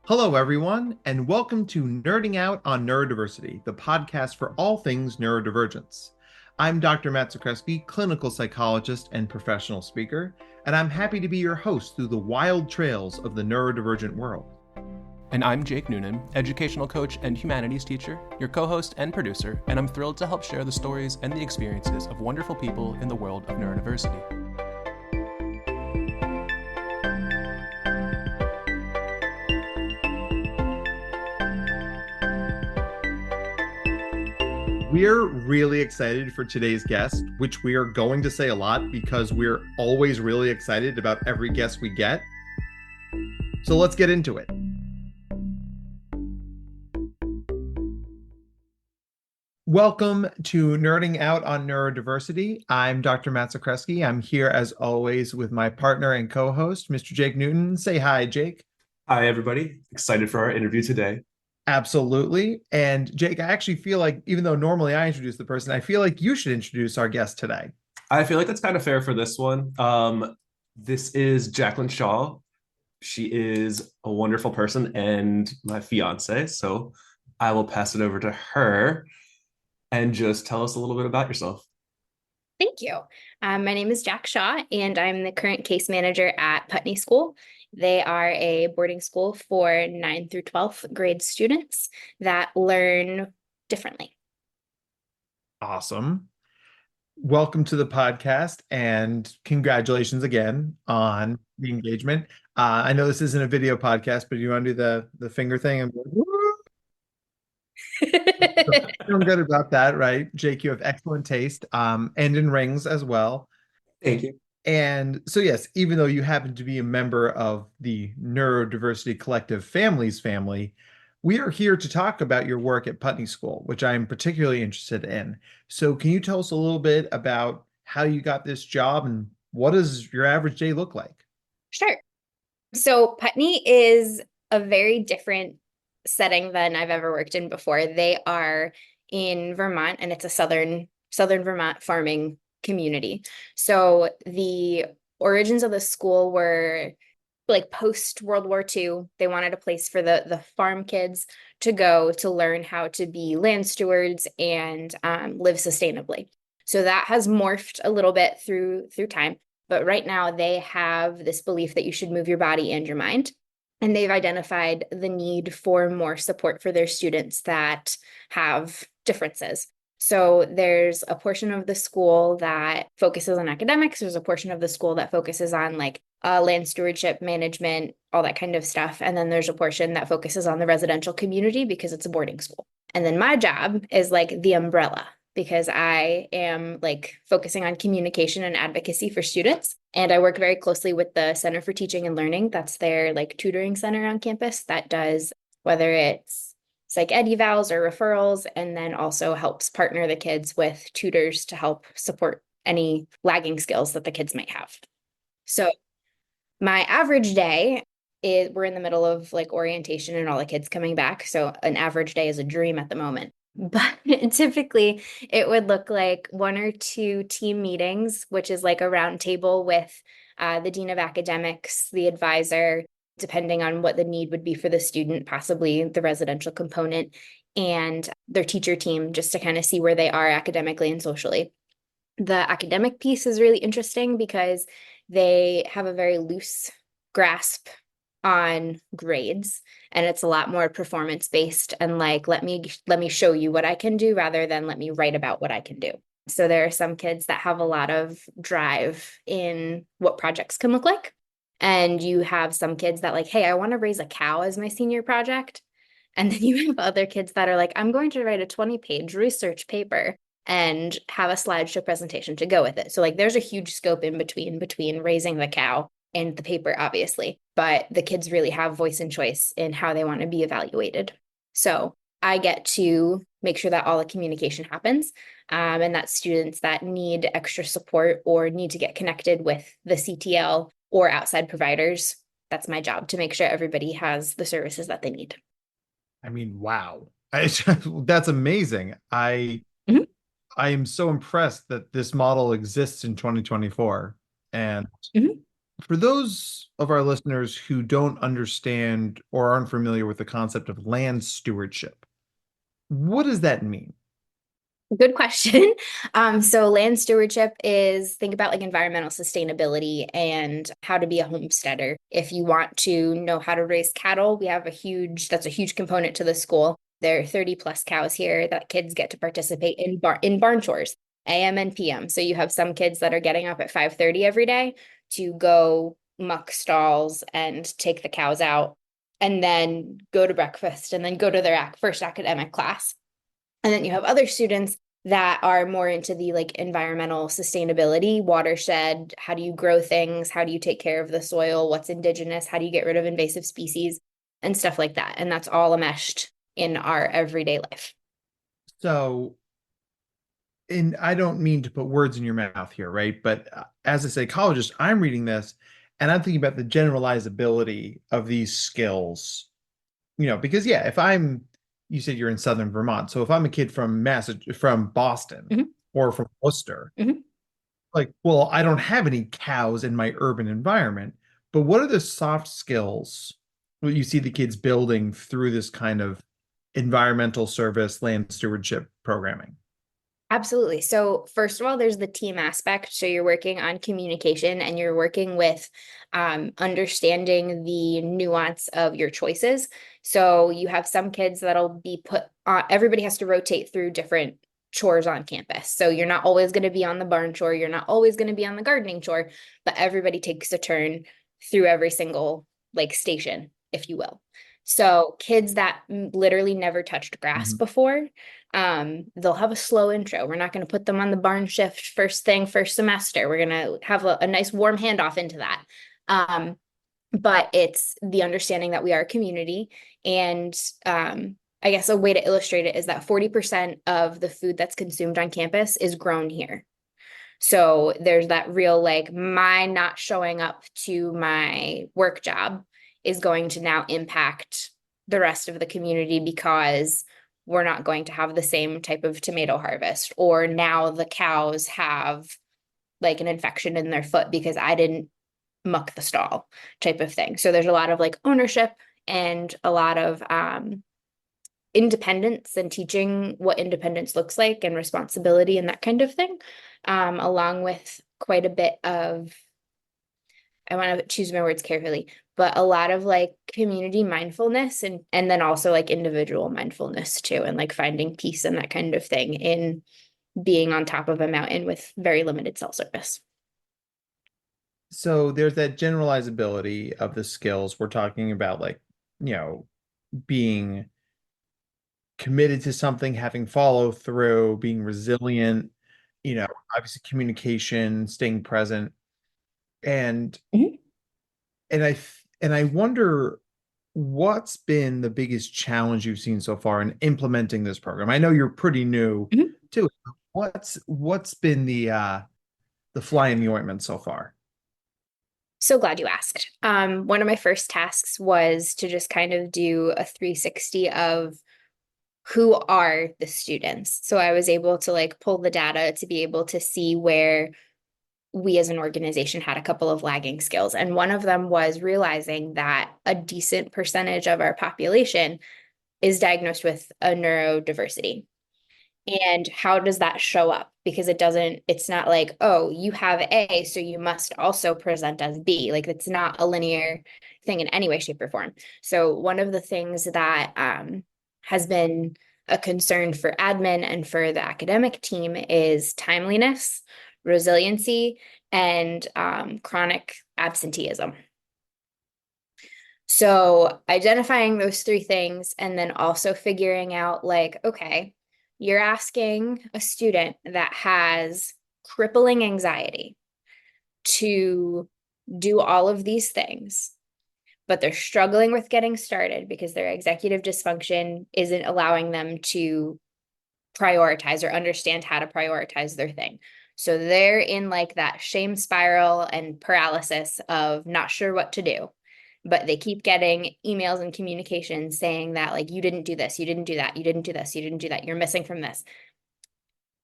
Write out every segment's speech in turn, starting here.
Hello, everyone, and welcome to Nerding Out on Neurodiversity, the podcast for all things neurodivergence. I'm Dr. Matt Zakreski, clinical psychologist and professional speaker, and I'm happy to be your host through the wild trails of the neurodivergent world. And I'm Jake Noonan, educational coach and humanities teacher, your co-host and producer, and I'm thrilled to help share the stories and the experiences of wonderful people in the world of neurodiversity. We're really excited for today's guest, which we are going to say a lot because we're always really excited about every guest we get. So let's get into it. Welcome to Nerding Out on Neurodiversity. I'm Dr. Matt Zakreski. I'm here as always with my partner and co-host, Mr. Jake Newton. Say hi, Jake. Hi, everybody. Excited for our interview today. Absolutely. And Jake, I actually feel like, even though normally I introduce the person, I feel like you should introduce our guest today. I feel like that's kind of fair for this one. This is Jac Shaw. She is a wonderful person and my fiance. So I will pass it over to her and just tell us a little bit about yourself. Thank you. My name is Jac Shaw, and I'm the current case manager at Putney School. They are a boarding school for 9th through 12th grade students that learn differently. Awesome. Welcome to the podcast and congratulations again on the engagement. I know this isn't a video podcast, but you want to do the finger thing? And feeling good about that, right? Jake, you have excellent taste, and in rings as well. Thank you. And so, yes, even though you happen to be a member of the Neurodiversity Collective Families family, we are here to talk about your work at Putney School, which I'm particularly interested in. So can you tell us a little bit about how you got this job and what does your average day look like? Sure. So Putney is a very different setting than I've ever worked in before. They are in Vermont, and it's a southern Vermont farming community. So the origins of the school were like post World War II. They wanted a place for the farm kids to go to learn how to be land stewards and live sustainably. So that has morphed a little bit through time. But right now they have this belief that you should move your body and your mind. And they've identified the need for more support for their students that have differences. So there's a portion of the school that focuses on academics. There's a portion of the school that focuses on like land stewardship, management, all that kind of stuff. And then there's a portion that focuses on the residential community because it's a boarding school. And then my job is like the umbrella because I am like focusing on communication and advocacy for students. And I work very closely with the Center for Teaching and Learning. That's their like tutoring center on campus that does whether it's psych ed evals or referrals, and then also helps partner the kids with tutors to help support any lagging skills that the kids might have. So my average day is we're in the middle of like orientation and all the kids coming back. So an average day is a dream at the moment. But typically it would look like 1 or 2 team meetings, which is like a round table with the dean of academics, the advisor, depending on what the need would be for the student, possibly the residential component, and their teacher team, just to kind of see where they are academically and socially. The academic piece is really interesting because they have a very loose grasp on grades, and it's a lot more performance based and like let me show you what I can do rather than let me write about what I can do. So there are some kids that have a lot of drive in what projects can look like, and you have some kids that like, hey, I want to raise a cow as my senior project. And then you have other kids that are like, I'm going to write a 20-page research paper and have a slideshow presentation to go with it. So like there's a huge scope in between raising the cow and the paper, obviously, but the kids really have voice and choice in how they want to be evaluated. So I get to make sure that all the communication happens, and that students that need extra support or need to get connected with the CTL or outside providers, that's my job to make sure everybody has the services that they need. I mean, wow. That's amazing. I am so impressed that this model exists in 2024. And For those of our listeners who don't understand or aren't familiar with the concept of land stewardship, what does that mean? Good question. So land stewardship is think about like environmental sustainability and how to be a homesteader. If you want to know how to raise cattle, we have that's a huge component to the school. There are 30 plus cows here that kids get to participate in barn chores, AM and PM. So you have some kids that are getting up at 5:30 every day to go muck stalls and take the cows out and then go to breakfast and then go to their first academic class. And then you have other students that are more into the like environmental sustainability, watershed, how do you grow things? How do you take care of the soil? What's indigenous? How do you get rid of invasive species and stuff like that? And that's all enmeshed in our everyday life. So, and I don't mean to put words in your mouth here, right? But as a psychologist, I'm reading this and I'm thinking about the generalizability of these skills, because yeah, you said you're in Southern Vermont. So if I'm a kid from Boston Mhm. or from Worcester, Mhm. like, well, I don't have any cows in my urban environment, but what are the soft skills what you see the kids building through this kind of environmental service, land stewardship programming? Absolutely. So, first of all, there's the team aspect. So, you're working on communication and you're working with understanding the nuance of your choices. So, you have some kids that'll be put on, everybody has to rotate through different chores on campus. So, you're not always going to be on the barn chore, you're not always going to be on the gardening chore, but everybody takes a turn through every single like station, if you will. So, kids that literally never touched grass Mhm. before, they'll have a slow intro. We're not going to put them on the barn shift first semester. We're going to have a nice warm handoff into that. Um, but it's the understanding that we are a community. And I guess a way to illustrate it is that 40% of the food that's consumed on campus is grown here. So there's that real like my not showing up to my work job is going to now impact the rest of the community because we're not going to have the same type of tomato harvest, or now the cows have like an infection in their foot because I didn't muck the stall type of thing. So there's a lot of like ownership and a lot of independence and teaching what independence looks like and responsibility and that kind of thing, along with quite a bit of, I want to choose my words carefully, but a lot of like community mindfulness and then also like individual mindfulness too, and like finding peace and that kind of thing in being on top of a mountain with very limited cell service. So there's that generalizability of the skills. We're talking about like, being committed to something, having follow through, being resilient, you know, obviously communication, staying present. And Mhm. and I wonder what's been the biggest challenge you've seen so far in implementing this program. I know you're pretty new Mhm. to it. What's been the fly in the ointment so far? So glad you asked. One of my first tasks was to just kind of do a 360 of who are the students. So I was able to like pull the data to be able to see where we as an organization had a couple of lagging skills. And one of them was realizing that a decent percentage of our population is diagnosed with a neurodiversity. And how does that show up? Because it's not like, oh, you have A, so you must also present as B. Like it's not a linear thing in any way, shape, or form. So one of the things that has been a concern for admin and for the academic team is timeliness, resiliency, and chronic absenteeism. So identifying those three things and then also figuring out like, okay, you're asking a student that has crippling anxiety to do all of these things, but they're struggling with getting started because their executive dysfunction isn't allowing them to prioritize or understand how to prioritize their thing. So they're in like that shame spiral and paralysis of not sure what to do. But they keep getting emails and communications saying that, like, you didn't do this, you didn't do that, you didn't do this, you didn't do that, you're missing from this.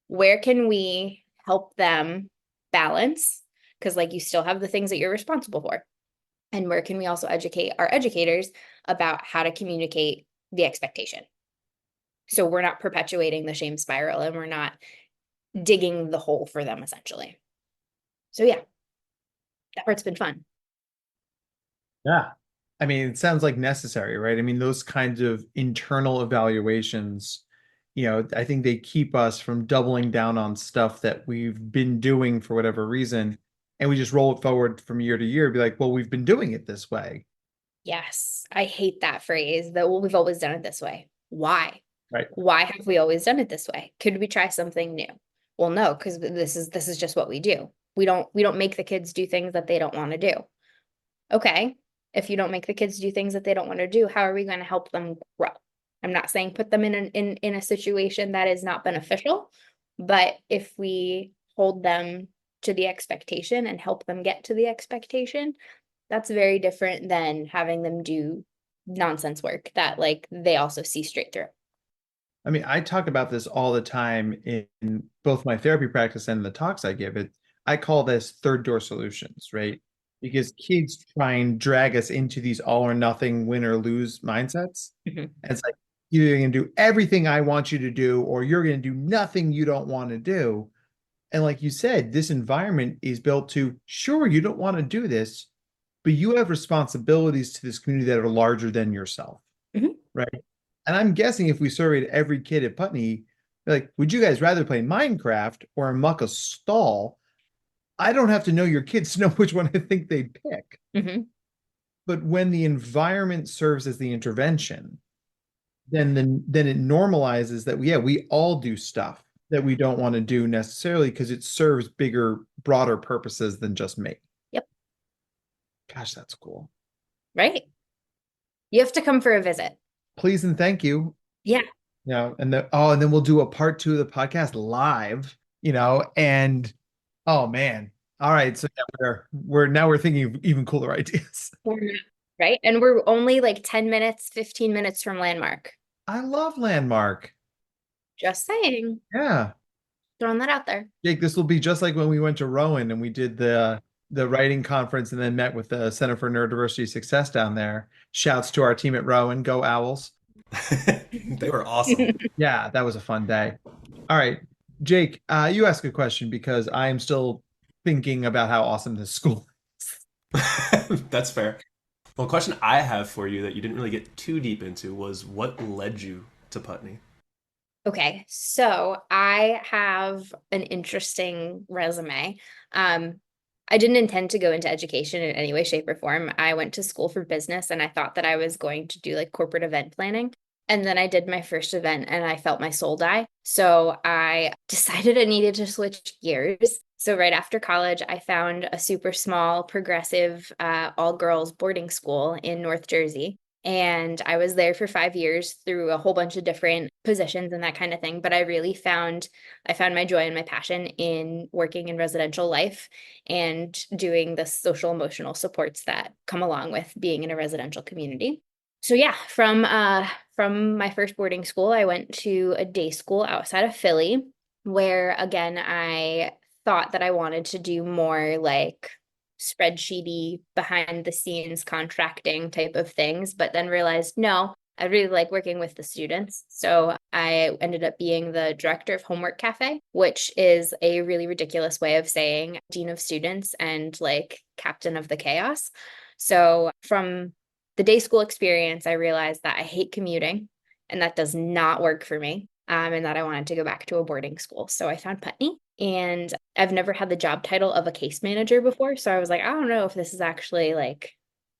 Where can we help them balance Because like you still have the things that you're responsible for. And where can we also educate our educators about how to communicate the expectation? So we're not perpetuating the shame spiral and we're not digging the hole for them essentially. So yeah, that part's been fun. Yeah. I mean, it sounds like necessary, right? I mean, those kinds of internal evaluations, I think they keep us from doubling down on stuff that we've been doing for whatever reason. And we just roll it forward from year to year, be like, well, we've been doing it this way. Yes, I hate that phrase that well, we've always done it this way. Why? Right. Why have we always done it this way? Could we try something new? Well, no, because this is just what we do. We don't make the kids do things that they don't want to do. Okay, if you don't make the kids do things that they don't want to do, how are we going to help them grow? I'm not saying put them in a situation that is not beneficial, but if we hold them to the expectation and help them get to the expectation, that's very different than having them do nonsense work that like they also see straight through. I mean, I talk about this all the time in both my therapy practice and the talks I give. I call this third door solutions, right? Because kids try and drag us into these all or nothing, win or lose mindsets. Mhm. And it's like, you're going to do everything I want you to do, or you're going to do nothing you don't want to do. And like you said, this environment is built to, sure, you don't want to do this, but you have responsibilities to this community that are larger than yourself, Mhm. right? And I'm guessing if we surveyed every kid at Putney, like, would you guys rather play Minecraft or muck a stall? I don't have to know your kids to know which one I think they'd pick. Mhm. But when the environment serves as the intervention, then it normalizes that we all do stuff that we don't want to do necessarily because it serves bigger, broader purposes than just me. Yep. Gosh, that's cool. Right. You have to come for a visit. Please and thank you. Yeah. And then we'll do a part 2 of the podcast live, and oh man. All right. So yeah, we're thinking of even cooler ideas. Right. And we're only like 10 minutes, 15 minutes from Landmark. I love Landmark. Just saying. Yeah. Throwing that out there. Jake, this will be just like when we went to Rowan and we did the writing conference and then met with the Center for Neurodiversity Success down there. Shouts to our team at Rowan. Go Owls. They were awesome. Yeah, that was a fun day. All right. Jake, you ask a question because I am still thinking about how awesome this school is. That's fair. Well, a question I have for you that you didn't really get too deep into was what led you to Putney? Okay, so I have an interesting resume. I didn't intend to go into education in any way, shape, or form. I went to school for business and I thought that I was going to do like corporate event planning. And then I did my first event and I felt my soul die. So I decided I needed to switch gears. So right after college, I found a super small, progressive, all girls boarding school in North Jersey. And I was there for 5 years through a whole bunch of different positions and that kind of thing. But I found my joy and my passion in working in residential life and doing the social emotional supports that come along with being in a residential community. So yeah, from my first boarding school, I went to a day school outside of Philly, where again, I thought that I wanted to do more like spreadsheety behind the scenes contracting type of things, but then realized no, I really like working with the students. So I ended up being the director of Homework Cafe, which is a really ridiculous way of saying dean of students and like captain of the chaos. So from the day school experience, I realized that I hate commuting and that does not work for me. And that I wanted to go back to a boarding school. So I found Putney, and I've never had the job title of a case manager before. So I was like, I don't know if this is actually like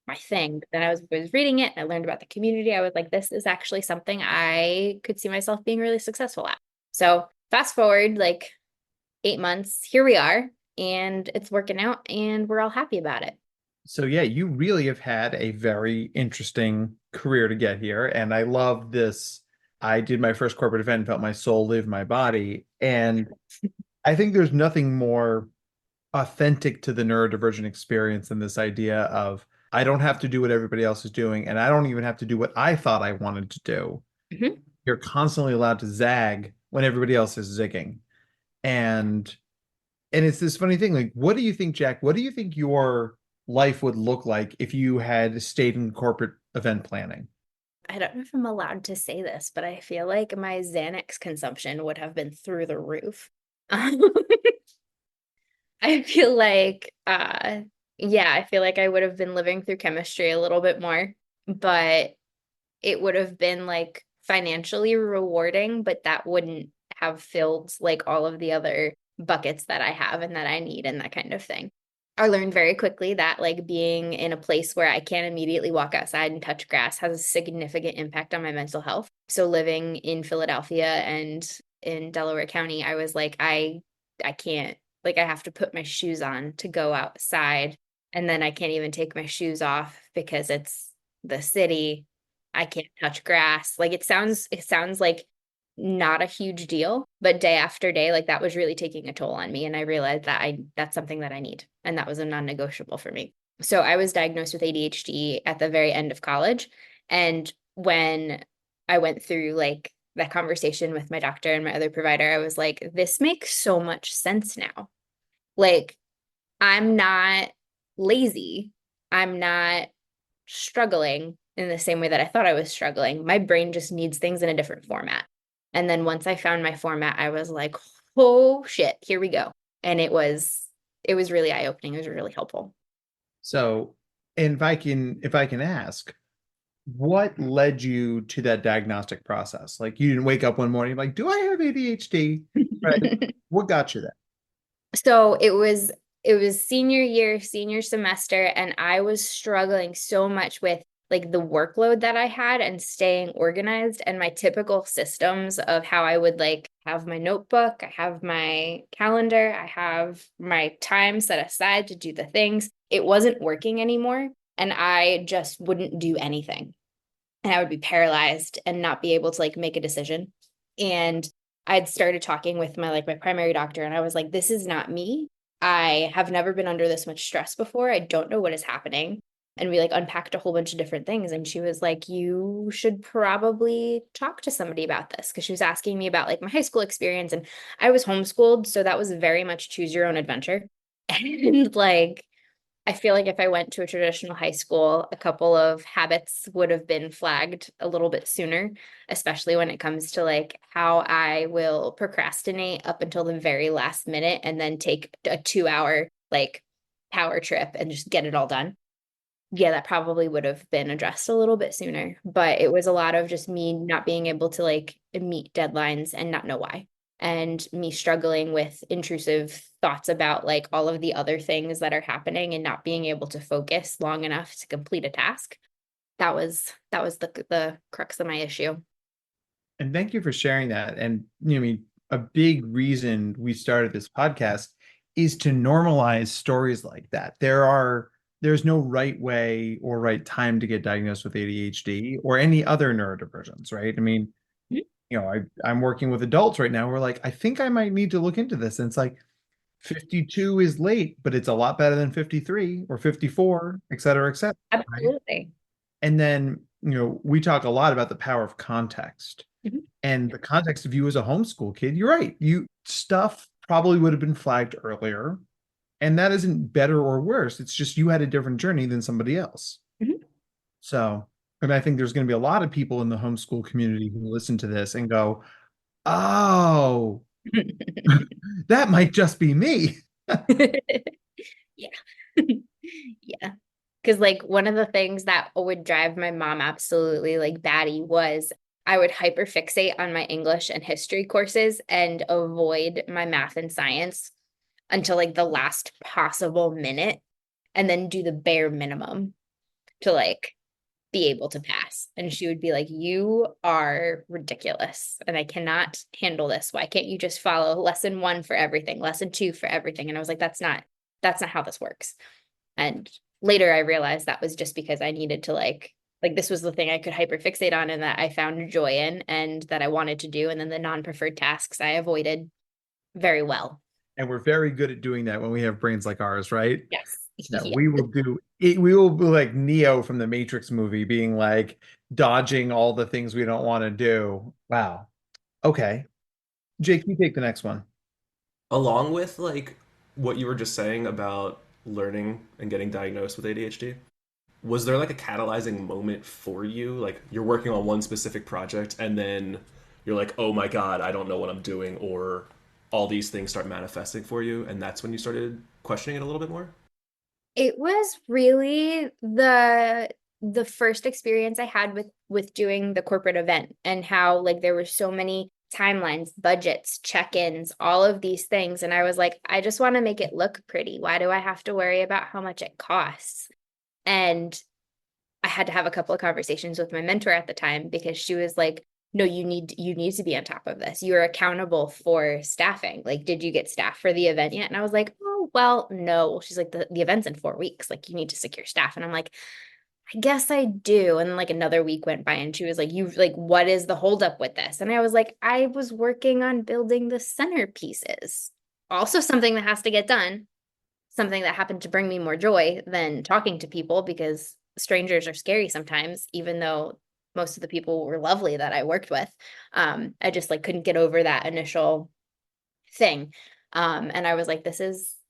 my thing. But then I was reading it and I learned about the community. I was like, this is actually something I could see myself being really successful at. So fast forward like 8 months, here we are, and it's working out and we're all happy about it. So yeah, you really have had a very interesting career to get here. And I love this. I did my first corporate event and felt my soul leave my body. And I think there's nothing more authentic to the neurodivergent experience than this idea of I don't have to do what everybody else is doing, and I don't even have to do what I thought I wanted to do. Mhm. You're constantly allowed to zag when everybody else is zigging. And And it's this funny thing. Like, what do you think, Jack? What do you think your life would look like if you had stayed in corporate event planning? I don't know if I'm allowed to say this, but I feel like my Xanax consumption would have been through the roof. I feel like, yeah, I feel like I would have been living through chemistry a little bit more, but it would have been like financially rewarding, but that wouldn't have filled like all of the other buckets that I have and that I need and that kind of thing. I learned very quickly that like being in a place where I can't immediately walk outside and touch grass has a significant impact on my mental health. So living in Philadelphia and in Delaware County, I was like, I can't, like I have to put my shoes on to go outside. And then I can't even take my shoes off because it's the city. I can't touch grass. Like it sounds like not a huge deal, but day after day, like that was really taking a toll on me. And I realized that that's something that I need. And that was a non-negotiable for me. So I was diagnosed with ADHD at the very end of college. And when I went through like that conversation with my doctor and my other provider, I was like, this makes so much sense now. Like, I'm not lazy. I'm not struggling in the same way that I thought I was struggling. My brain just needs things in a different format. And then once I found my format, I was like, oh shit, here we go. And it was really eye-opening. It was really helpful. So, and if I can ask, what led you to that diagnostic process? Like, you didn't wake up one morning like, do I have ADHD? Right. What got you there? So it was senior year, senior semester, and I was struggling so much with like the workload that I had and staying organized and my typical systems of how I would like have my notebook, I have my calendar, I have my time set aside to do the things. It wasn't working anymore, and I just wouldn't do anything. And I would be paralyzed and not be able to like make a decision. And I'd started talking with my primary doctor, and I was like, this is not me. I have never been under this much stress before. I don't know what is happening. And we like unpacked a whole bunch of different things. And she was like, you should probably talk to somebody about this. Cause she was asking me about like my high school experience. And I was homeschooled. So that was very much choose your own adventure. And like, I feel like if I went to a traditional high school, a couple of habits would have been flagged a little bit sooner, especially when it comes to like how I will procrastinate up until the very last minute and then take a 2 hour like power trip and just get it all done. Yeah, that probably would have been addressed a little bit sooner, but it was a lot of just me not being able to like meet deadlines and not know why, and me struggling with intrusive thoughts about like all of the other things that are happening and not being able to focus long enough to complete a task. That was the crux of my issue. And thank you for sharing that. And I mean, a big reason we started this podcast is to normalize stories like that. There's no right way or right time to get diagnosed with ADHD or any other neurodivergence, right? I mean, I'm working with adults right now. We're like, I think I might need to look into this. And it's like 52 is late, but it's a lot better than 53 or 54, et cetera, right? Absolutely. And then, we talk a lot about the power of context. Mhm. And the context of you as a homeschool kid, you're right. You stuff probably would have been flagged earlier. And that isn't better or worse. It's just you had a different journey than somebody else. Mhm. So, and I think there's going to be a lot of people in the homeschool community who listen to this and go, oh, that might just be me. Yeah. Yeah. Because like one of the things that would drive my mom absolutely like batty was I would hyperfixate on my English and history courses and avoid my math and science until like the last possible minute, and then do the bare minimum to like be able to pass. And she would be like, you are ridiculous and I cannot handle this. Why can't you just follow lesson one for everything, lesson two for everything? And I was like, that's not how this works. And later I realized that was just because I needed to like this was the thing I could hyperfixate on and that I found joy in and that I wanted to do. And then the non-preferred tasks I avoided very well. And we're very good at doing that when we have brains like ours, right? Yes. No, Yeah. we will do it. We will be like Neo from the Matrix movie, being like dodging all the things we don't want to do. Wow. Okay. Jake, you take the next one. Along with like what you were just saying about learning and getting diagnosed with ADHD, was there like a catalyzing moment for you? Like you're working on one specific project and then you're like, oh my God, I don't know what I'm doing, or all these things start manifesting for you, and that's when you started questioning it a little bit more? It was really the first experience I had with doing the corporate event, and how like there were so many timelines, budgets, check-ins, all of these things. And I was like, I just want to make it look pretty. Why do I have to worry about how much it costs? And I had to have a couple of conversations with my mentor at the time, because she was like, no, you need to be on top of this. You're accountable for staffing. Like, did you get staff for the event yet? And I was like, oh, well, no. She's like, the event's in 4 weeks. Like, you need to secure staff. And I'm like, I guess I do. And like another week went by and she was like, what is the holdup with this? And I was like, I was working on building the centerpieces. Also something that has to get done, something that happened to bring me more joy than talking to people, because strangers are scary sometimes, even though most of the people were lovely that I worked with. I just like couldn't get over that initial thing. And I was like, this,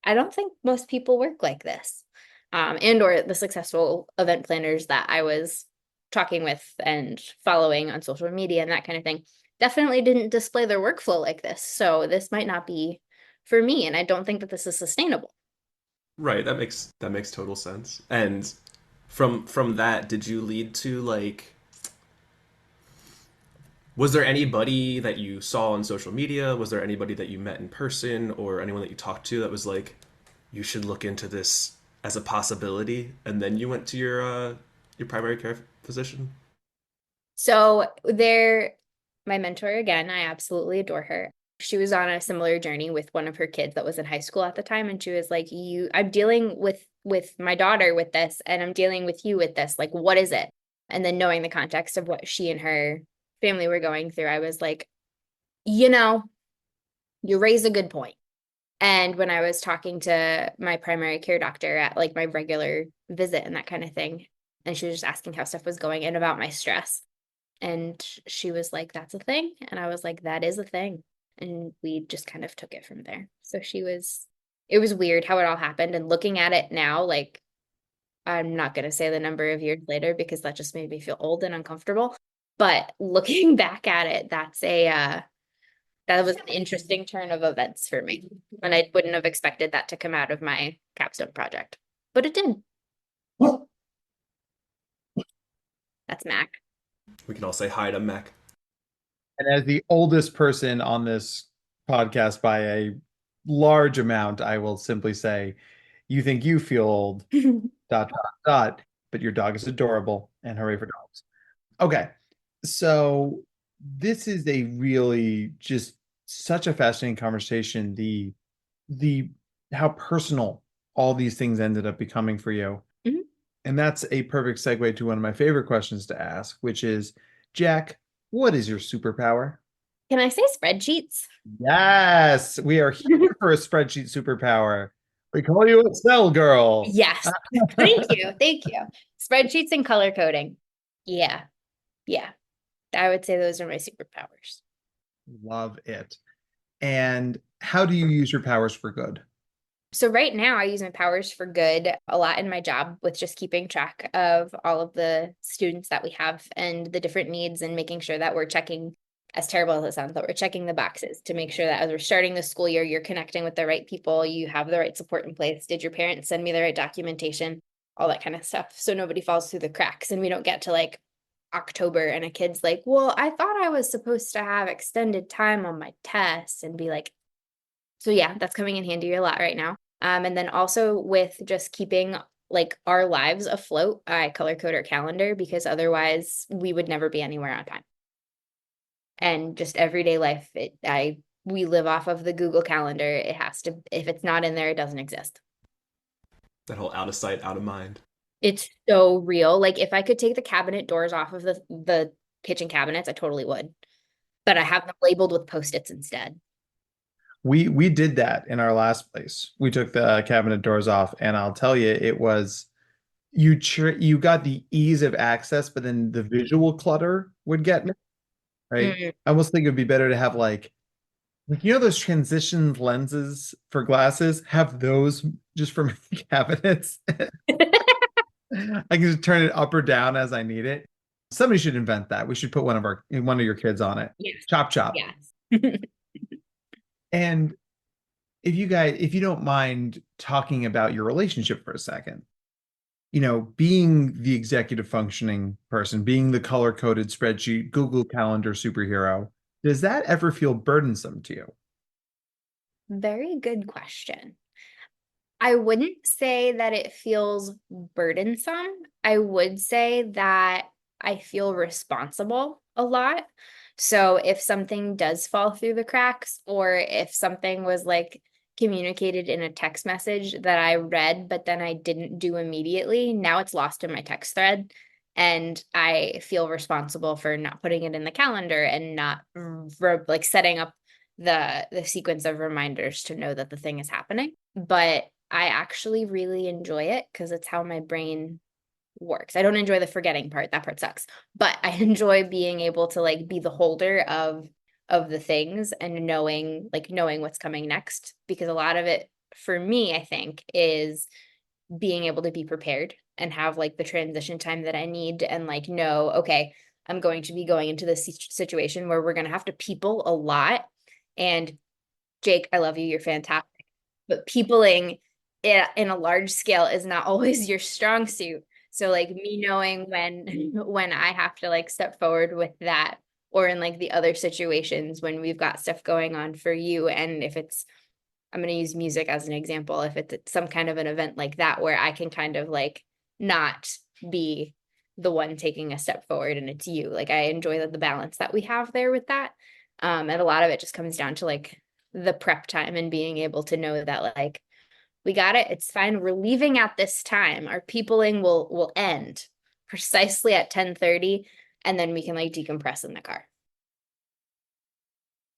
I don't think most people work like this. And or the successful event planners that I was talking with and following on social media and that kind of thing definitely didn't display their workflow like this. So this might not be for me, and I don't think that this is sustainable. Right, that makes total sense. And from that, did you lead to like, was there anybody that you saw on social media? Was there anybody that you met in person, or anyone that you talked to that was like, you should look into this as a possibility? And then you went to your primary care physician? So there, my mentor again, I absolutely adore her. She was on a similar journey with one of her kids that was in high school at the time, and she was like, I'm dealing with my daughter with this, and I'm dealing with you with this. Like, what is it? And then knowing the context of what she and her family were going through, I was like, you know, you raise a good point. And when I was talking to my primary care doctor at like my regular visit and that kind of thing, and she was just asking how stuff was going and about my stress. And she was like, that's a thing. And I was like, that is a thing. And we just kind of took it from there. So it was weird how it all happened. And looking at it now, like, I'm not going to say the number of years later because that just made me feel old and uncomfortable. But looking back at it, that was an interesting turn of events for me. And I wouldn't have expected that to come out of my capstone project, but it did. That's Mac. We can all say hi to Mac. And as the oldest person on this podcast by a large amount, I will simply say, you think you feel old, dot, dot, dot, but your dog is adorable, and hooray for dogs. Okay. So this is a really just such a fascinating conversation. The how personal all these things ended up becoming for you. Mhm. And that's a perfect segue to one of my favorite questions to ask, which is, Jack, what is your superpower? Can I say spreadsheets? Yes, we are here for a spreadsheet superpower. We call you Excel girl. Yes. Thank you. Thank you. Spreadsheets and color coding. Yeah. Yeah. I would say those are my superpowers. Love it. And how do you use your powers for good? So right now I use my powers for good a lot in my job, with just keeping track of all of the students that we have and the different needs, and making sure that we're checking, as terrible as it sounds, that we're checking the boxes to make sure that as we're starting the school year, you're connecting with the right people, you have the right support in place. Did your parents send me the right documentation? All that kind of stuff. So nobody falls through the cracks and we don't get to like October and a kid's like, well, I thought I was supposed to have extended time on my tests, and be like, so yeah, that's coming in handy a lot right now. And then also with just keeping like our lives afloat, I color code our calendar, because otherwise we would never be anywhere on time. And just everyday life, we live off of the Google Calendar. It has to, if it's not in there, it doesn't exist. That whole out of sight, out of mind. It's so real. Like if I could take the cabinet doors off of the kitchen cabinets, I totally would. But I have them labeled with Post-its instead. We did that in our last place. We took the cabinet doors off, and I'll tell you, it was you got the ease of access, but then the visual clutter would get me, right? Mm. I almost think it would be better to have like Like, you know, those transition lenses for glasses have those just for my cabinets. I can just turn it up or down as I need it. Somebody should invent that. We should put one of your kids on it. Yes. Chop chop. Yes. And if you don't mind talking about your relationship for a second, being the executive functioning person, being the color-coded spreadsheet, Google Calendar superhero, does that ever feel burdensome to you? Very good question. I wouldn't say that it feels burdensome. I would say that I feel responsible a lot. So if something does fall through the cracks, or if something was like communicated in a text message that I read, but then I didn't do immediately, now it's lost in my text thread. And I feel responsible for not putting it in the calendar and not like setting up the sequence of reminders to know that the thing is happening. But I actually really enjoy it because it's how my brain works. I don't enjoy the forgetting part. That part sucks. But I enjoy being able to like be the holder of the things and knowing what's coming next, because a lot of it for me, I think, is being able to be prepared and have like the transition time that I need and like know, okay, I'm going to be going into this situation where we're going to have to people a lot. And Jake, I love you. You're fantastic. But peopling in a large scale is not always your strong suit. So like me knowing when I have to like step forward with that, or in like the other situations when we've got stuff going on for you, and if it's, I'm going to use music as an example, if it's some kind of an event like that where I can kind of like not be the one taking a step forward and it's you, like I enjoy the balance that we have there with that. And a lot of it just comes down to like the prep time and being able to know that like we got it, it's fine, we're leaving at this time, our peopling will end precisely at 10:30, and then we can like decompress in the car.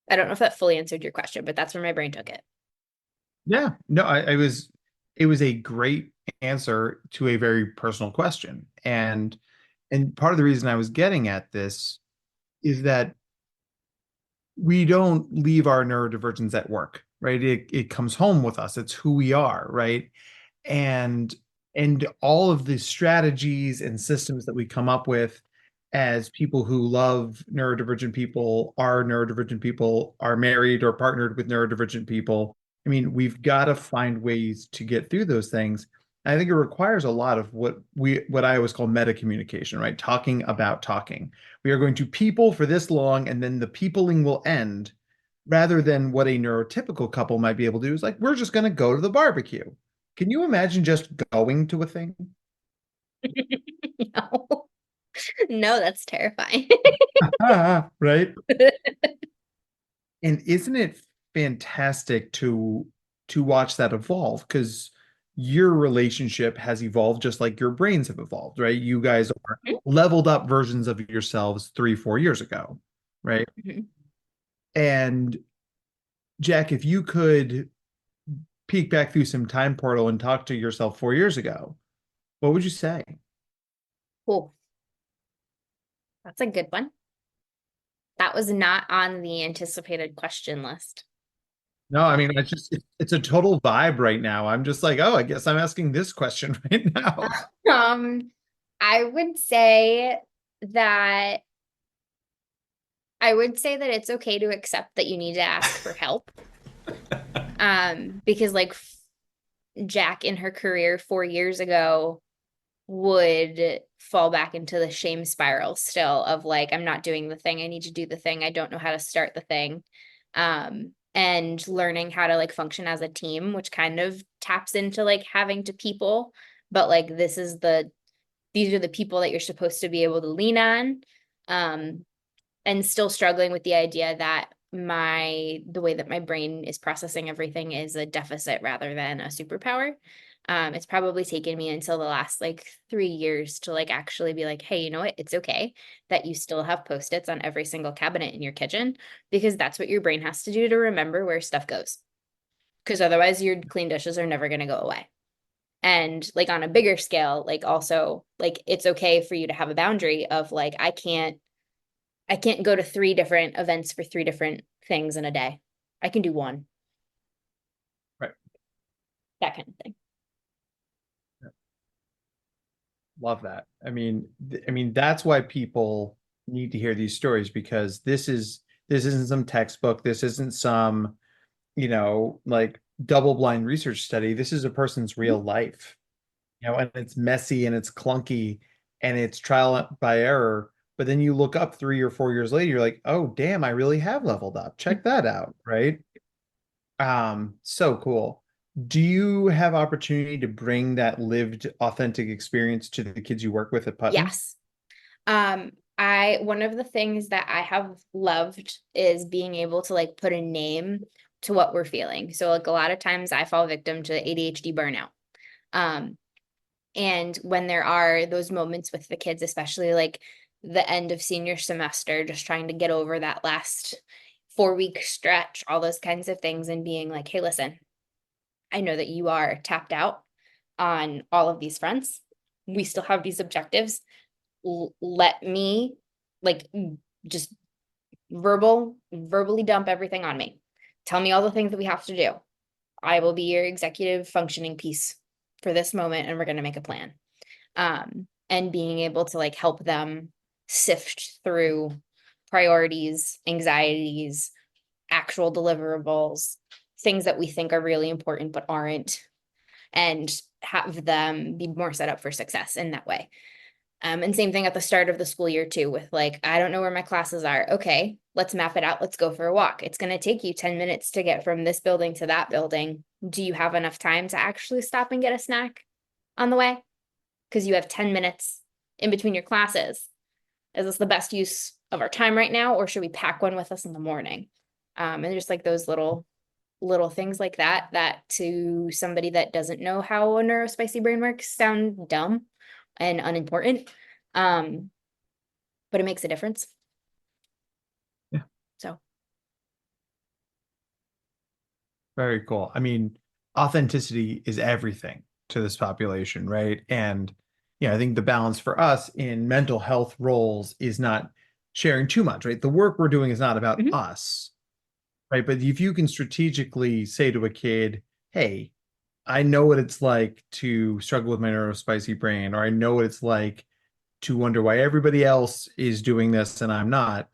I don't know if that fully answered your question, but that's where my brain took it. Yeah, no, it was a great answer to a very personal question. And part of the reason I was getting at this is that we don't leave our neurodivergence at work, right? It comes home with us. It's who we are, right? And and all of the strategies and systems that we come up with as people who love neurodivergent people, are married or partnered with neurodivergent people. I mean, we've got to find ways to get through those things. I think it requires a lot of what I always call meta communication, right? Talking about talking. We are going to people for this long, and then the peopling will end, rather than what a neurotypical couple might be able to do is like, we're just going to go to the barbecue. Can you imagine just going to a thing? No, no, that's terrifying. Right? And isn't it fantastic to watch that evolve? Because your relationship has evolved just like your brains have evolved, right? You guys are leveled up versions of yourselves 3, 4 years ago, right? Mhm. And Jack, if you could peek back through some time portal and talk to yourself 4 years ago, what would you say? Cool. That's a good one. That was not on the anticipated question list. No, I mean, it's a total vibe right now. I'm just like, oh, I guess I'm asking this question right now. Um, I would say that I would say that it's okay to accept that you need to ask for help. Because like Jack in her career 4 years ago would fall back into the shame spiral still of like, I'm not doing the thing, I need to do the thing, I don't know how to start the thing. And learning how to like function as a team, which kind of taps into like having to people, but like these are the people that you're supposed to be able to lean on. And still struggling with the idea that the way that my brain is processing everything is a deficit rather than a superpower. It's probably taken me until the last like 3 years to like actually be like, hey, you know what? It's okay that you still have Post-its on every single cabinet in your kitchen, because that's what your brain has to do to remember where stuff goes. Because otherwise your clean dishes are never going to go away. And like on a bigger scale, like also like it's okay for you to have a boundary of like, I can't go to 3 different events for 3 different things in a day. I can do one. Right. That kind of thing. Love that. I mean, that's why people need to hear these stories, because this isn't some textbook. This isn't some, like double blind research study. This is a person's real life, and it's messy and it's clunky and it's trial by error. But then you look up 3 or 4 years later, you're like, oh, damn, I really have leveled up. Check that out. Right. So cool. Do you have opportunity to bring that lived authentic experience to the kids you work with at Putney? Yes. One of the things that I have loved is being able to like put a name to what we're feeling. So like a lot of times I fall victim to ADHD burnout. And when there are those moments with the kids, especially like the end of senior semester, just trying to get over that last 4-week stretch, all those kinds of things, and being like, hey, listen, I know that you are tapped out on all of these fronts. We still have these objectives. Let me like just verbally dump everything on me. Tell me all the things that we have to do. I will be your executive functioning piece for this moment, and we're going to make a plan. And being able to like help them sift through priorities, anxieties, actual deliverables, things that we think are really important but aren't, and have them be more set up for success in that way. And same thing at the start of the school year too, with like, I don't know where my classes are. Okay, let's map it out. Let's go for a walk. It's going to take you 10 minutes to get from this building to that building. Do you have enough time to actually stop and get a snack on the way? Because you have 10 minutes in between your classes. Is this the best use of our time right now, or should we pack one with us in the morning? And just like those little things like that, that to somebody that doesn't know how a neurospicy brain works sound dumb and unimportant. But it makes a difference. Yeah. So. Very cool. I mean, authenticity is everything to this population, right? And I think the balance for us in mental health roles is not sharing too much, right? The work we're doing is not about us, right? But if you can strategically say to a kid, hey, I know what it's like to struggle with my neurospicy brain, or I know what it's like to wonder why everybody else is doing this and I'm not.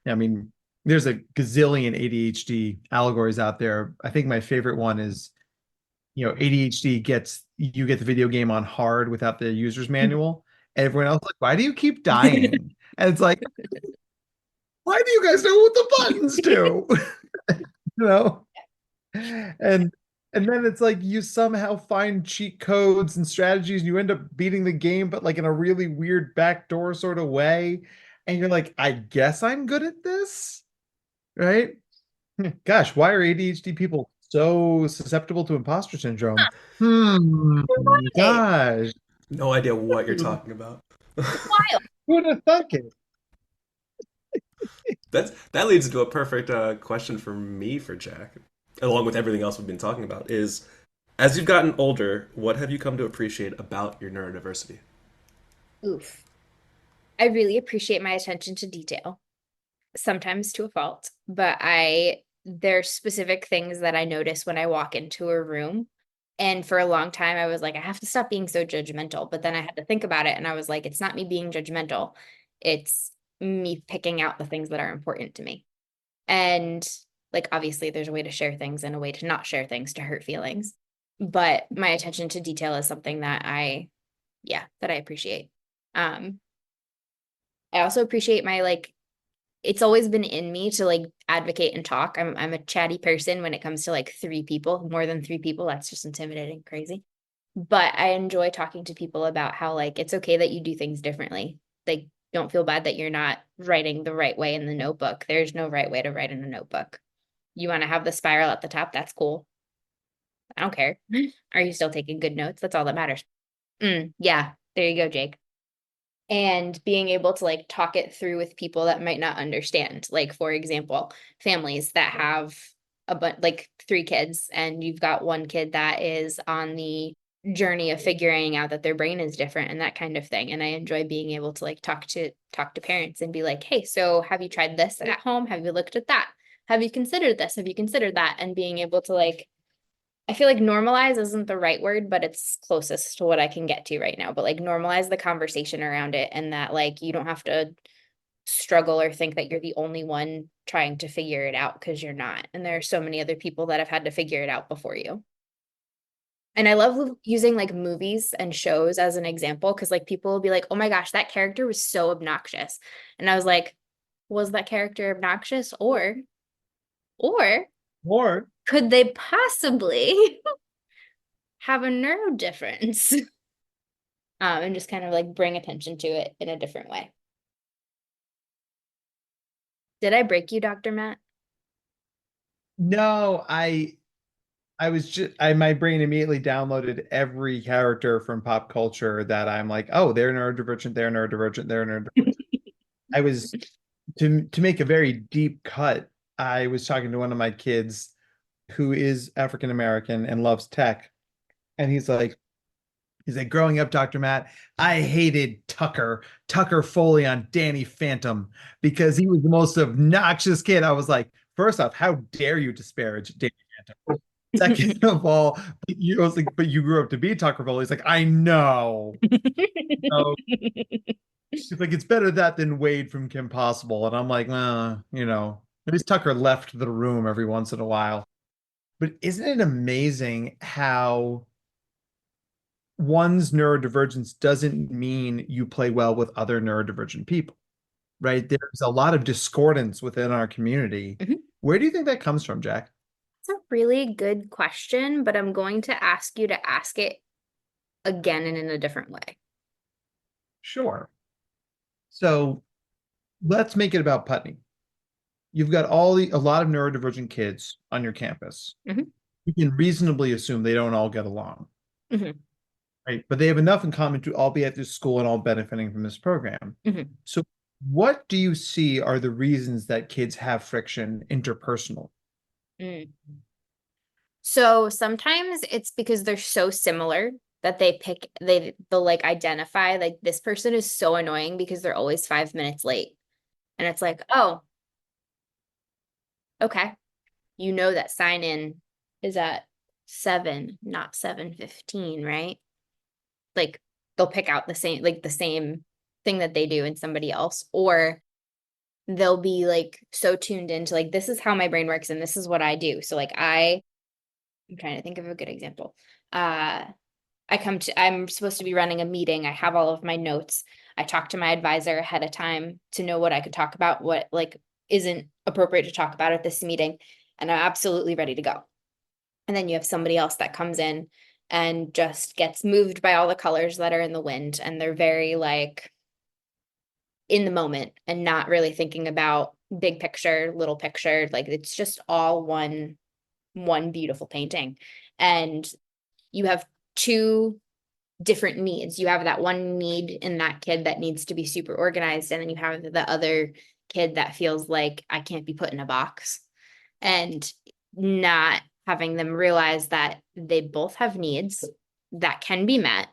I mean, there's a gazillion ADHD allegories out there. I think my favorite one is, ADHD you get the video game on hard without the user's manual. And everyone else like, why do you keep dying? And it's like, why do you guys know what the buttons do? you know? And then it's like you somehow find cheat codes and strategies and you end up beating the game, but like in a really weird backdoor sort of way. And you're like, I guess I'm good at this, right? Gosh, why are ADHD people so susceptible to imposter syndrome? Right. Gosh, No idea what you're talking about. Wild. who would have thunk it? That leads into a perfect question for me for Jack, along with everything else we've been talking about. Is as you've gotten older, what have you come to appreciate about your neurodiversity? Oof. I really appreciate my attention to detail, sometimes to a fault, but there's specific things that I notice when I walk into a room. And for a long time, I was like, I have to stop being so judgmental. But then I had to think about it and I was like, it's not me being judgmental. It's me picking out the things that are important to me. And like, obviously, there's a way to share things and a way to not share things to hurt feelings. But my attention to detail is something that I appreciate. I also appreciate my it's always been in me to like advocate and talk. I'm a chatty person when it comes to like 3 people, more than 3 people. That's just intimidating, crazy. But I enjoy talking to people about how like it's okay that you do things differently. Like, don't feel bad that you're not writing the right way in the notebook. There's no right way to write in a notebook. You want to have the spiral at the top? That's cool. I don't care. Are you still taking good notes? That's all that matters. Yeah, there you go, Jake. And being able to like talk it through with people that might not understand. Like, for example, families that have like 3 kids, and you've got one kid that is on the journey of figuring out that their brain is different and that kind of thing. And I enjoy being able to like talk to parents and be like, hey, so have you tried this at home? Have you looked at that? have you considered this? Have you considered that? And being able to like, I feel like normalize isn't the right word, but it's closest to what I can get to right now. But like normalize the conversation around it, and that like you don't have to struggle or think that you're the only one trying to figure it out, because you're not. And there are so many other people that have had to figure it out before you. And I love using like movies and shows as an example, because like people will be like, oh my gosh, that character was so obnoxious. And I was like, was that character obnoxious, or Or could they possibly have a neurodifference? And just kind of like bring attention to it in a different way. Did I break you, Dr. Matt? no, I was just my brain immediately downloaded every character from pop culture that I'm like, oh, they're neurodivergent, they're neurodivergent, they're neurodivergent. I was to make a very deep cut, I was talking to one of my kids who is African American and loves tech. And he's like, growing up, Dr. Matt, I hated Tucker Foley on Danny Phantom because he was the most obnoxious kid. I was like, first off, how dare you disparage Danny Phantom? Second of all, I was like, but you grew up to be Tucker Foley. He's like, I know. So he's like, it's better that than Wade from Kim Possible. And I'm like, at least Tucker left the room every once in a while. But isn't it amazing how one's neurodivergence doesn't mean you play well with other neurodivergent people, right? There's a lot of discordance within our community. Mhm. Where do you think that comes from, Jack? It's a really good question, but I'm going to ask you to ask it again and in a different way. Sure. So let's make it about Putney. You've got a lot of neurodivergent kids on your campus. Mhm. You can reasonably assume they don't all get along, Mhm. right? But they have enough in common to all be at this school and all benefiting from this program. Mhm. So what do you see are the reasons that kids have friction interpersonal? Mm. So sometimes it's because they're so similar that they'll like identify like this person is so annoying because they're always 5 minutes late. And it's like, oh, okay. You know that sign in is at 7, not 7:15, right? Like they'll pick out the same thing that they do in somebody else, or they'll be like so tuned into like, this is how my brain works and this is what I do. So like I'm trying to think of a good example. I'm supposed to be running a meeting. I have all of my notes. I talk to my advisor ahead of time to know what I could talk about, what like isn't appropriate to talk about at this meeting. And I'm absolutely ready to go. And then you have somebody else that comes in and just gets moved by all the colors that are in the wind. And they're very like in the moment and not really thinking about big picture, little picture. Like it's just all one beautiful painting. And you have two different needs. You have that one need in that kid that needs to be super organized, and then you have the other kid that feels like I can't be put in a box. And not having them realize that they both have needs that can be met.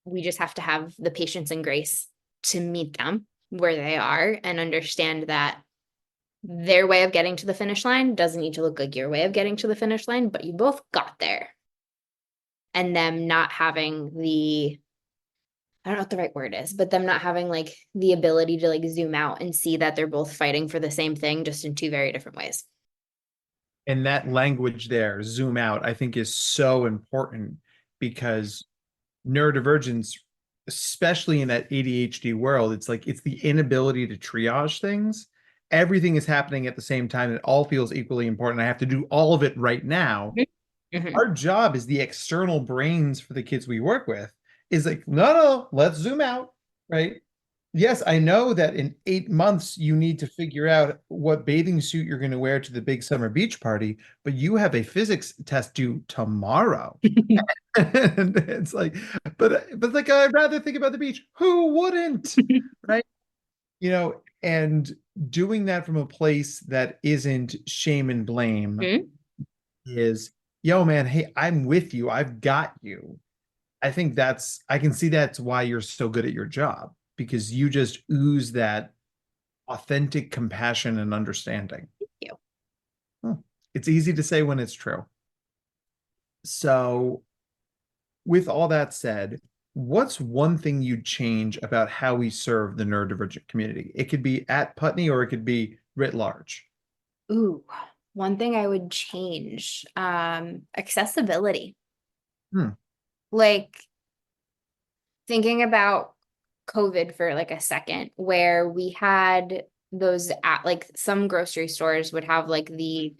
We just have to have the patience and grace to meet them where they are and understand that their way of getting to the finish line doesn't need to look like your way of getting to the finish line, but you both got there. And them not having I don't know what the right word is, but them not having like the ability to like zoom out and see that they're both fighting for the same thing, just in two very different ways. And that language there, zoom out, I think is so important because neurodivergence, especially in that ADHD world, it's the inability to triage things. Everything is happening at the same time. And it all feels equally important. I have to do all of it right now. Mm-hmm. Our job is the external brains for the kids we work with is like, no, let's zoom out, right? Yes, I know that in 8 months you need to figure out what bathing suit you're going to wear to the big summer beach party, but you have a physics test due tomorrow. And it's like, but like I'd rather think about the beach. Who wouldn't? Right? And doing that from a place that isn't shame and blame Mm-hmm. is, yo, man, hey, I'm with you. I've got you. I can see that's why you're so good at your job, because you just ooze that authentic compassion and understanding. You. It's easy to say when it's true. So, with all that said, what's one thing you'd change about how we serve the neurodivergent community? It could be at Putney or it could be writ large. Ooh, one thing I would change, accessibility. Hmm. Like thinking about COVID for like a second, where we had those at like some grocery stores would have like the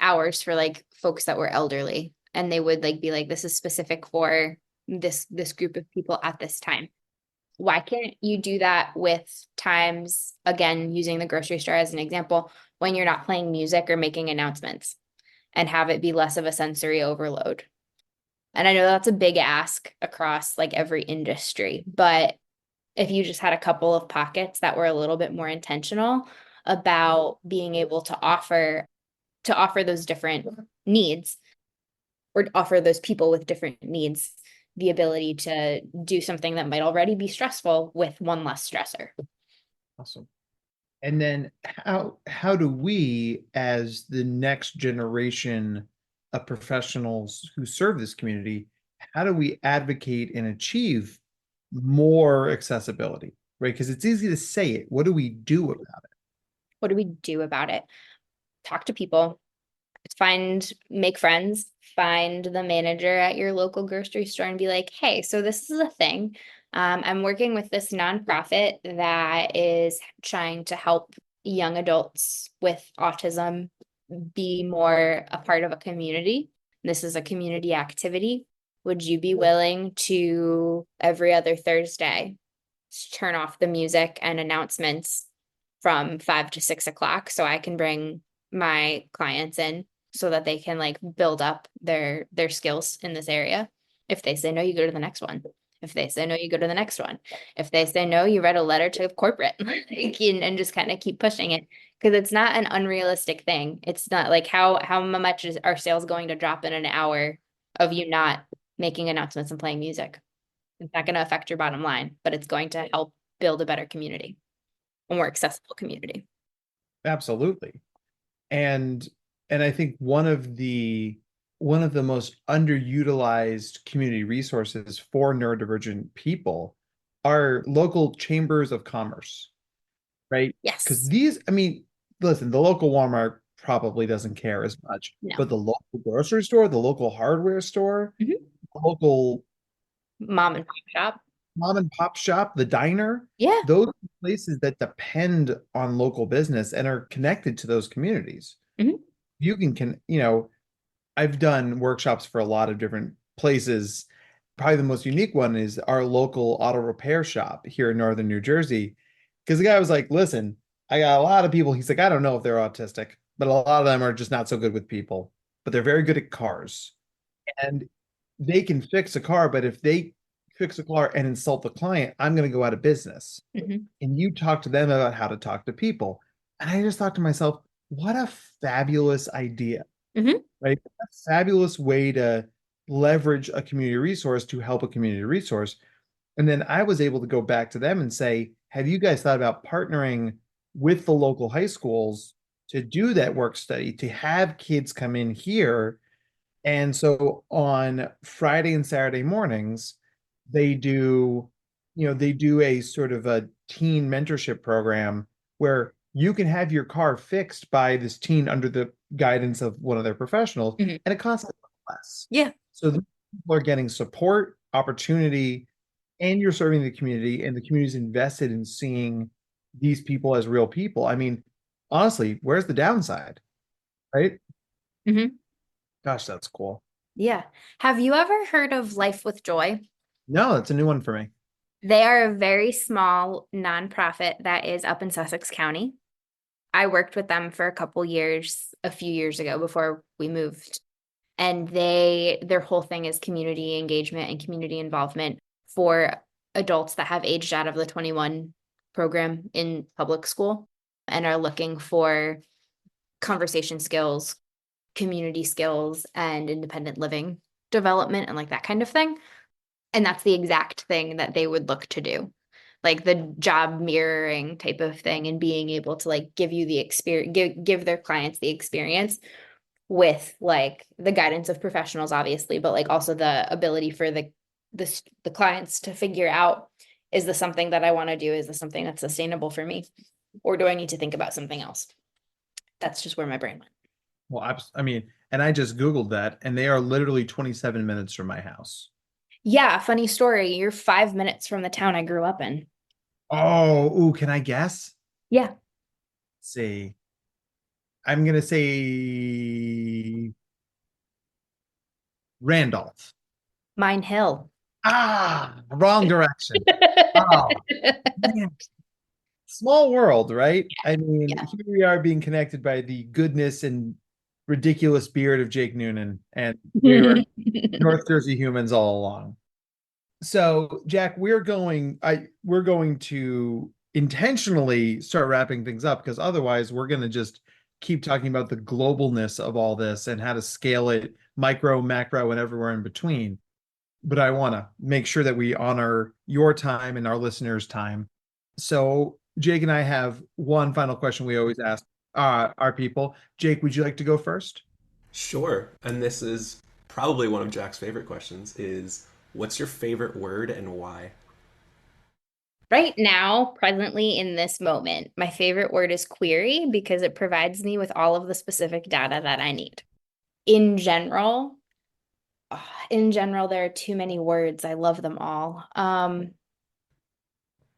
hours for like folks that were elderly, and they would like be like, this is specific for this group of people at this time. Why can't you do that with times, again, using the grocery store as an example, when you're not playing music or making announcements, and have it be less of a sensory overload? And I know that's a big ask across like every industry, but if you just had a couple of pockets that were a little bit more intentional about being able to offer those different needs, or offer those people with different needs the ability to do something that might already be stressful with one less stressor. Awesome. And then how do we, as the next generation of professionals who serve this community, how do we advocate and achieve more accessibility? Right? Because it's easy to say it. What do we do about it? What do we do about it? Talk to people, make friends, find the manager at your local grocery store and be like, hey, so this is a thing. I'm working with this nonprofit that is trying to help young adults with autism be more a part of a community. This is a community activity. Would you be willing to every other Thursday turn off the music and announcements from 5 to 6 o'clock so I can bring my clients in so that they can like build up their skills in this area? If they say no, you go to the next one. If they say no, you go to the next one. If they say no, you write a letter to corporate and just kind of keep pushing it, because it's not an unrealistic thing. It's not like how much is our sales going to drop in an hour of you not making announcements and playing music. It's not going to affect your bottom line, but it's going to help build a better community, a more accessible community. Absolutely. And I think one of the most underutilized community resources for neurodivergent people are local chambers of commerce, right? Because Yes. these, I mean, listen, the local Walmart probably doesn't care as much, No. but the local grocery store, the local hardware store, Mhm. the local Mom and pop shop. mom and pop shop, the diner, Yeah. those are places that depend on local business and are connected to those communities. Mhm. You I've done workshops for a lot of different places. Probably the most unique one is our local auto repair shop here in northern New Jersey. Because the guy was like, listen, I got a lot of people. He's like, I don't know if they're autistic, but a lot of them are just not so good with people, but they're very good at cars. And they can fix a car, but if they fix a car and insult the client, I'm going to go out of business. Mhm. And you talk to them about how to talk to people. And I just thought to myself, what a fabulous idea, Mhm. right? A fabulous way to leverage a community resource to help a community resource. And then I was able to go back to them and say, have you guys thought about partnering with the local high schools to do that work study, to have kids come in here? And so on Friday and Saturday mornings, they do a sort of a teen mentorship program where you can have your car fixed by this teen under the guidance of one of their professionals, Mhm. and it costs less. Yeah. So the people are getting support, opportunity, and you're serving the community, and the community's invested in seeing these people as real people. I mean, honestly, where's the downside, right? Mhm. Gosh, that's cool. Yeah. Have you ever heard of Life with Joy? No, it's a new one for me. They are a very small nonprofit that is up in Sussex County. I worked with them for a couple years, a few years ago before we moved. And their whole thing is community engagement and community involvement for adults that have aged out of the 21 program in public school and are looking for conversation skills, community skills, and independent living development and like that kind of thing. And that's the exact thing that they would look to do. Like the job mirroring type of thing, and being able to like give you the experience, give their clients the experience with like the guidance of professionals, obviously, but like also the ability for the clients to figure out, is this something that I want to do? Is this something that's sustainable for me? Or do I need to think about something else? That's just where my brain went. Well, I mean, and I just Googled that, and they are literally 27 minutes from my house. Yeah, funny story. You're 5 minutes from the town I grew up in. Oh, ooh, can I guess? Yeah. Let's see. I'm gonna say Randolph. Mine Hill. Ah, wrong direction. Oh, man. Small world, right? I mean, Yeah. here we are being connected by the goodness and ridiculous beard of Jake Noonan, and we were North Jersey humans all along. So, Jack, we're going to intentionally start wrapping things up because otherwise we're going to just keep talking about the globalness of all this and how to scale it micro, macro, and everywhere in between. But I want to make sure that we honor your time and our listeners' time. So, Jake and I have one final question we always ask our people. Jake, would you like to go first? Sure. And this is probably one of Jack's favorite questions is what's your favorite word and why? Right now, presently in this moment, my favorite word is query because it provides me with all of the specific data that I need. In general, there are too many words. I love them all.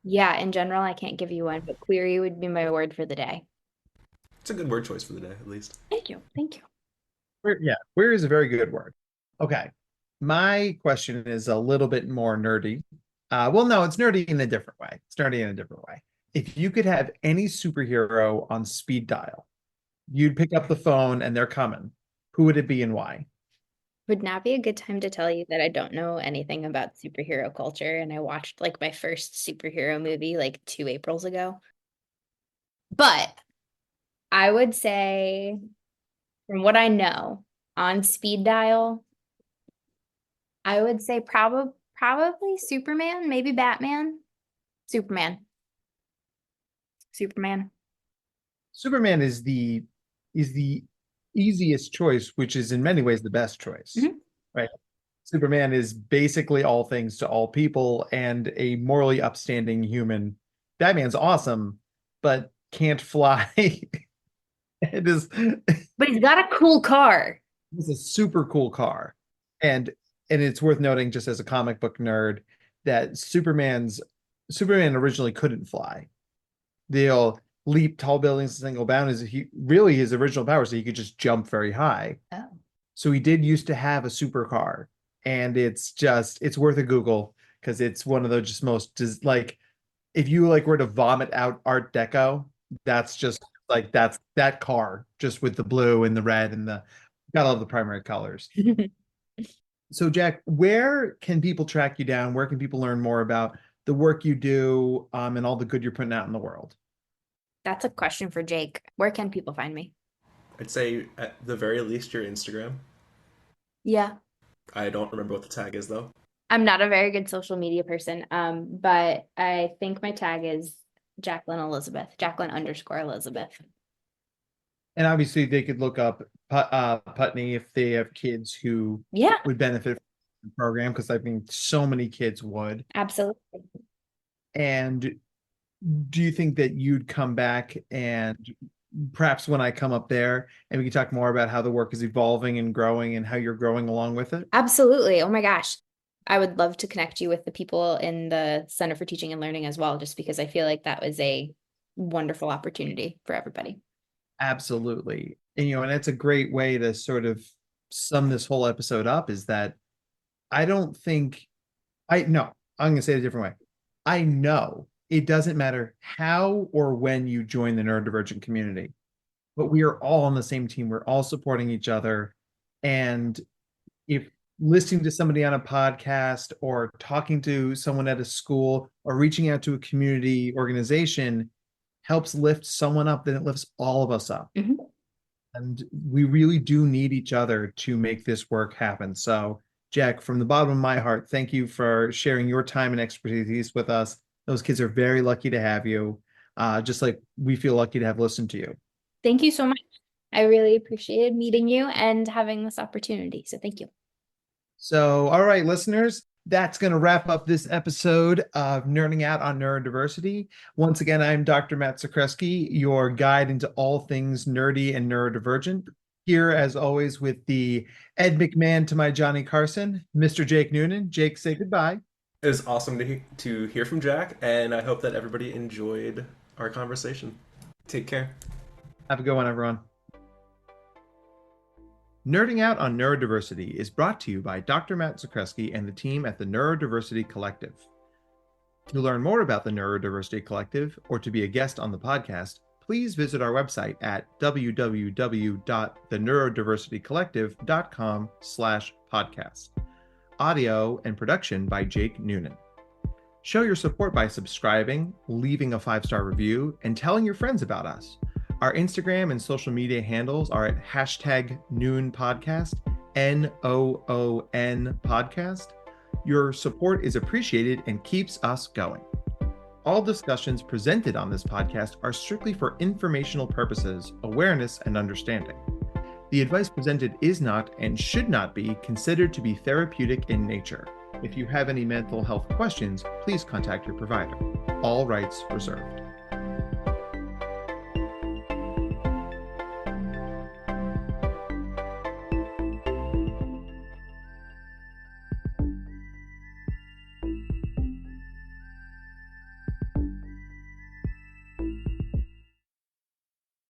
Yeah, in general, I can't give you one, but query would be my word for the day. It's a good word choice for the day, at least. Thank you. Thank you. Yeah, queer is a very good word. Okay. My question is a little bit more nerdy. Well, no, it's nerdy in a different way. It's nerdy in a different way. If you could have any superhero on speed dial, you'd pick up the phone and they're coming. Who would it be and why? Would not be a good time to tell you that I don't know anything about superhero culture, and I watched like my first superhero movie like 2 Aprils ago. But I would say, from what I know on speed dial, I would say probably Superman, maybe Batman. Superman. Superman. Superman is the easiest choice, which is in many ways the best choice, Mhm. right? Superman is basically all things to all people and a morally upstanding human. Batman's awesome, but can't fly. It is But he's got a cool car. it's a super cool car. And it's worth noting, just as a comic book nerd, that Superman originally couldn't fly. They'll leap tall buildings in single bound is he really his original power, so he could just jump very high. Oh. So he did used to have a supercar, and it's worth a Google because it's one of the just most just like if you like were to vomit out Art Deco, that's just like that's that car just with the blue and the red and the got all the primary colors. So Jack, where can people track you down? Where can people learn more about the work you do and all the good you're putting out in the world? That's a question for Jake. Where can people find me? I'd say at the very least your Instagram. Yeah. I don't remember what the tag is though. I'm not a very good social media person, but I think my tag is Jacqueline Elizabeth, Jacqueline_Elizabeth. And obviously, they could look up Putney if they have kids who Yeah, would benefit from the program, because I think so many kids would. absolutely. And do you think that you'd come back and perhaps when I come up there and we can talk more about how the work is evolving and growing and how you're growing along with it? Absolutely. Oh my gosh. I would love to connect you with the people in the Center for Teaching and Learning as well, just because I feel like that was a wonderful opportunity for everybody. Absolutely. And that's a great way to sort of sum this whole episode up is that I don't think I no, I'm gonna say it a different way. I know it doesn't matter how or when you join the neurodivergent community, but we are all on the same team. We're all supporting each other. And if listening to somebody on a podcast or talking to someone at a school or reaching out to a community organization helps lift someone up, then it lifts all of us up. Mhm. And we really do need each other to make this work happen. So, Jack, from the bottom of my heart, thank you for sharing your time and expertise with us. Those kids are very lucky to have you, just like we feel lucky to have listened to you. Thank you so much. I really appreciated meeting you and having this opportunity. So thank you. So, all right, listeners, that's going to wrap up this episode of Nerding Out on Neurodiversity. Once again, I'm Dr. Matt Zakreski, your guide into all things nerdy and neurodivergent. Here, as always, with the Ed McMahon to my Johnny Carson, Mr. Jake Noonan. Jake, say goodbye. It was awesome to hear from Jack, and I hope that everybody enjoyed our conversation. Take care. Have a good one, everyone. Nerding Out on Neurodiversity is brought to you by Dr. Matt Zakreski and the team at the Neurodiversity Collective. To learn more about the Neurodiversity Collective or to be a guest on the podcast, please visit our website at www.theneurodiversitycollective.com/podcast. Audio and production by Jake Noonan. Show your support by subscribing, leaving a 5-star review, and telling your friends about us. Our Instagram and social media handles are at #NoonPodcast, NOON podcast. Your support is appreciated and keeps us going. All discussions presented on this podcast are strictly for informational purposes, awareness, and understanding. The advice presented is not and should not be considered to be therapeutic in nature. If you have any mental health questions, please contact your provider. All rights reserved.